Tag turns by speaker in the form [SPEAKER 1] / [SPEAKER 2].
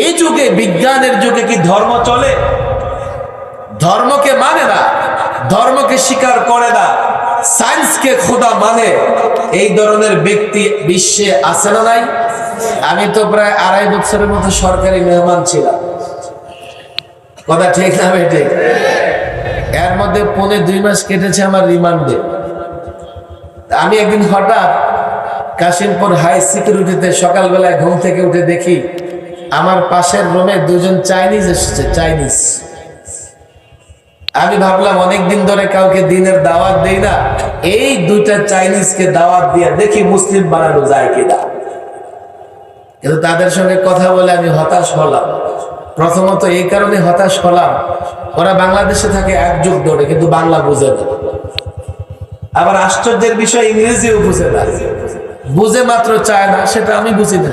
[SPEAKER 1] এই যুগে, বিজ্ঞানের যুগে কি ধর্ম চলে? ধর্মকে মানে না, ধর্মকে স্বীকার করে না, সায়েন্সকে খোদা মানে, এই ধরনের ব্যক্তি বিশ্বে আছে না নাই? আমি তো প্রায় 2.5 বছরের মতো সরকারি মেহমান ছিলাম, কথা ঠিক না বেটে? এর মধ্যে 2.5 মাস কেটেছে আমার রিমান্ডে। আমি একদিন হঠাৎ কাশিমপুর হাই সিকিউরিটিতে সকালবেলায় ঘুম থেকে উঠে দেখি আমার পাশের রুমে 2 জন চাইনিজ এসেছে, চাইনিজ। আমি ভাবলাম অনেকদিন ধরে কাউকে দিনের দাওয়াত দেই না, এই 2টা চাইনিজকে দাওয়াত দিয়ে দেখি মুসলিম বানানো যায় কিনা। কিন্তু তাদের সঙ্গে কথা বলে আমি হতাশ হলাম। প্রথমত এই কারণে হতাশ হলাম, ওরা বাংলাদেশে থাকে 1 যুগ ধরে, কিন্তু বাংলা বুঝে না। আবার আশ্চর্যের বিষয়, ইংরেজিও বুঝে না, বুঝে মাত্র চায় না, সেটা আমি বুঝি না।